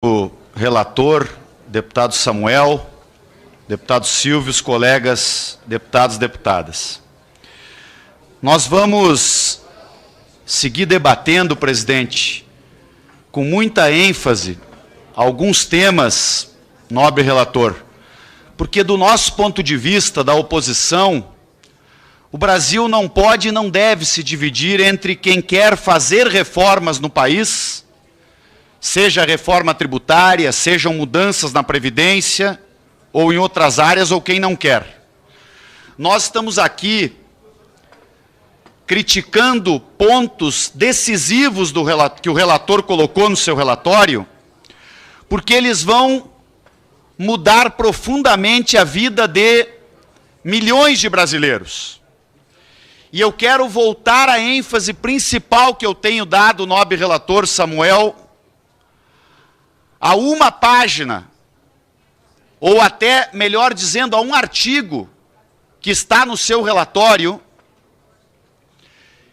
O relator, deputado Samuel, deputado Silvio, os colegas deputados e deputadas. Nós vamos seguir debatendo, presidente, com muita ênfase, alguns temas, nobre relator, porque do nosso ponto de vista, da oposição, o Brasil não pode e não deve se dividir entre quem quer fazer reformas no país, seja reforma tributária, sejam mudanças na Previdência, ou em outras áreas, ou quem não quer. Nós estamos aqui criticando pontos decisivos que o relator colocou no seu relatório, porque eles vão mudar profundamente a vida de milhões de brasileiros. E eu quero voltar à ênfase principal que eu tenho dado, nobre relator Samuel, a uma página, ou até, melhor dizendo, a um artigo que está no seu relatório,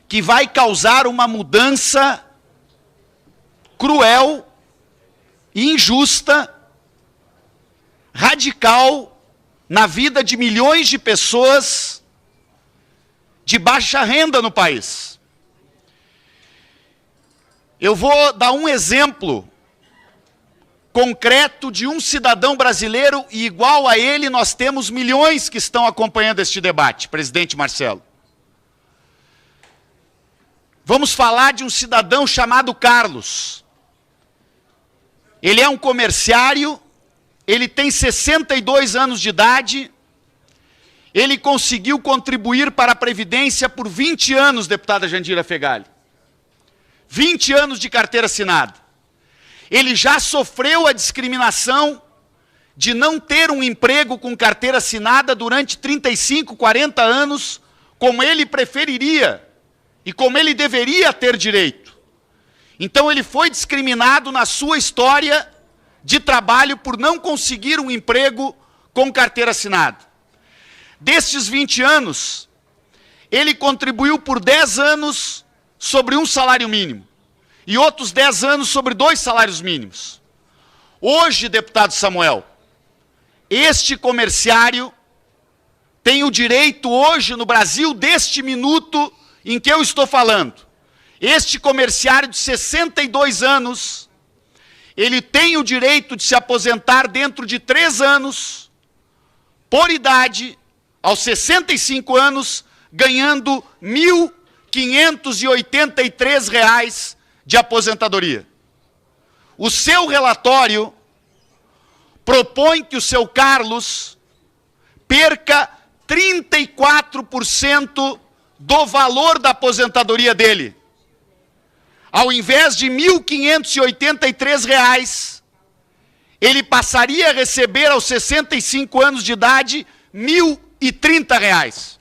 que vai causar uma mudança cruel, injusta, radical na vida de milhões de pessoas de baixa renda no país. Eu vou dar um exemplo concreto de um cidadão brasileiro, e igual a ele nós temos milhões que estão acompanhando este debate, presidente Marcelo. Vamos falar de um cidadão chamado Carlos. Ele é um comerciário, ele tem 62 anos de idade, ele conseguiu contribuir para a Previdência por 20 anos, deputada Jandira Fegali. 20 anos de carteira assinada. Ele já sofreu a discriminação de não ter um emprego com carteira assinada durante 35, 40 anos, como ele preferiria e como ele deveria ter direito. Então ele foi discriminado na sua história de trabalho por não conseguir um emprego com carteira assinada. Destes 20 anos, ele contribuiu por 10 anos sobre um salário mínimo. E outros 10 anos sobre 2 salários mínimos. Hoje, deputado Samuel, este comerciário tem o direito hoje no Brasil, deste minuto em que eu estou falando, este comerciário de 62 anos, ele tem o direito de se aposentar dentro de 3 anos, por idade, aos 65 anos, ganhando R$ 1.583 de aposentadoria. O seu relatório propõe que o seu Carlos perca 34% do valor da aposentadoria dele. Ao invés de R$ 1.583, ele passaria a receber aos 65 anos de idade R$ 1.030.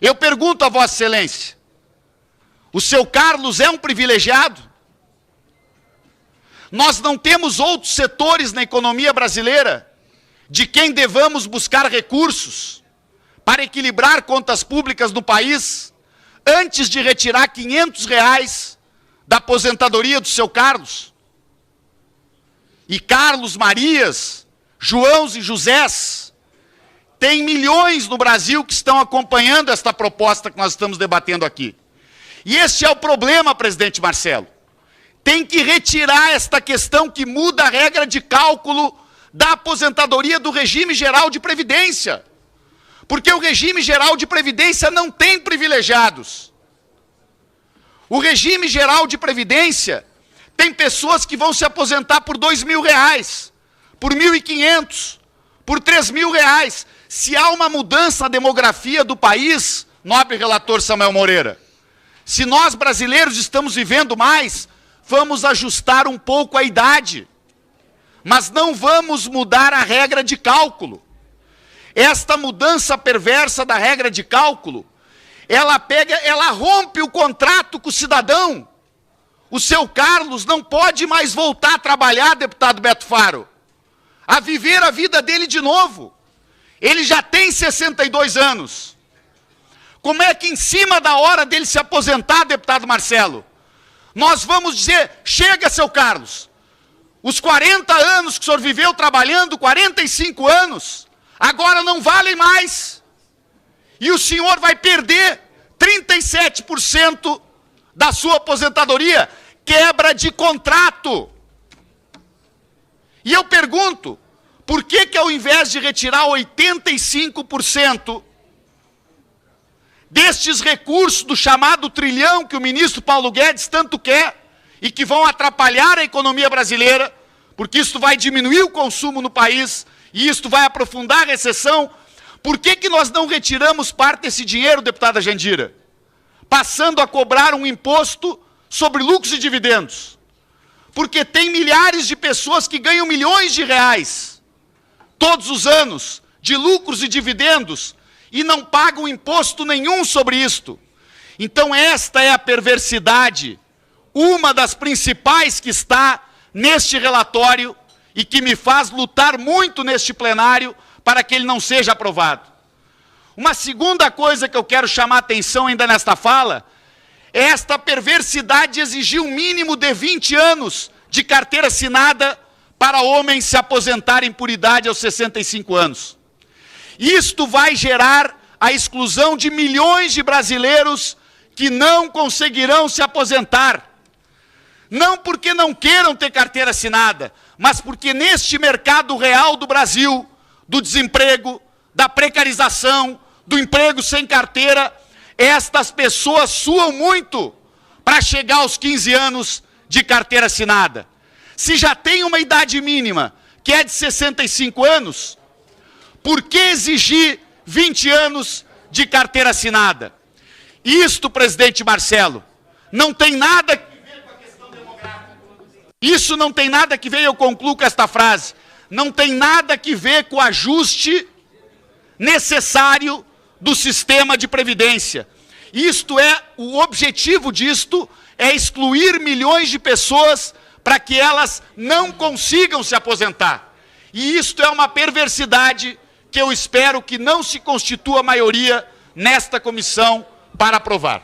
Eu pergunto a Vossa Excelência, o seu Carlos é um privilegiado? Nós não temos outros setores na economia brasileira de quem devamos buscar recursos para equilibrar contas públicas no país antes de retirar R$ 500 da aposentadoria do seu Carlos? E Carlos, Marias, Joãos e Josés, tem milhões no Brasil que estão acompanhando esta proposta que nós estamos debatendo aqui. E este é o problema, presidente Marcelo. Tem que retirar esta questão que muda a regra de cálculo da aposentadoria do regime geral de previdência. Porque o regime geral de previdência não tem privilegiados. O regime geral de previdência tem pessoas que vão se aposentar por R$ 2.000, por R$ 1.500, por R$ 3.000. Se há uma mudança na demografia do país, nobre relator Samuel Moreira, se nós brasileiros estamos vivendo mais, vamos ajustar um pouco a idade, mas não vamos mudar a regra de cálculo. Esta mudança perversa da regra de cálculo, ela rompe o contrato com o cidadão. O seu Carlos não pode mais voltar a trabalhar, deputado Beto Faro, a viver a vida dele de novo. Ele já tem 62 anos. Como é que em cima da hora dele se aposentar, deputado Marcelo, nós vamos dizer, chega, seu Carlos, Os 40 anos que o senhor viveu trabalhando, 45 anos, agora não valem mais. E o senhor vai perder 37% da sua aposentadoria, quebra de contrato. E eu pergunto, por que ao invés de retirar 85% destes recursos do chamado trilhão que o ministro Paulo Guedes tanto quer e que vão atrapalhar a economia brasileira, porque isso vai diminuir o consumo no país e isso vai aprofundar a recessão, por que nós não retiramos parte desse dinheiro, deputada Jandira? Passando a cobrar um imposto sobre lucros e dividendos. Porque tem milhares de pessoas que ganham milhões de reais todos os anos de lucros e dividendos e não pagam imposto nenhum sobre isto. Então esta é a perversidade, uma das principais que está neste relatório e que me faz lutar muito neste plenário para que ele não seja aprovado. Uma segunda coisa que eu quero chamar a atenção ainda nesta fala, é esta perversidade de exigir um mínimo de 20 anos de carteira assinada para homens se aposentarem por idade aos 65 anos. Isto vai gerar a exclusão de milhões de brasileiros que não conseguirão se aposentar. Não porque não queiram ter carteira assinada, mas porque neste mercado real do Brasil, do desemprego, da precarização, do emprego sem carteira, estas pessoas suam muito para chegar aos 15 anos de carteira assinada. Se já tem uma idade mínima, que é de 65 anos, por que exigir 20 anos de carteira assinada? Isto, presidente Marcelo, não tem nada a ver com a questão demográfica. Isso não tem nada que ver, eu concluo com esta frase, não tem nada que ver com o ajuste necessário do sistema de previdência. Isto é, o objetivo disto é excluir milhões de pessoas para que elas não consigam se aposentar. E isto é uma perversidade que eu espero que não se constitua maioria nesta comissão para aprovar.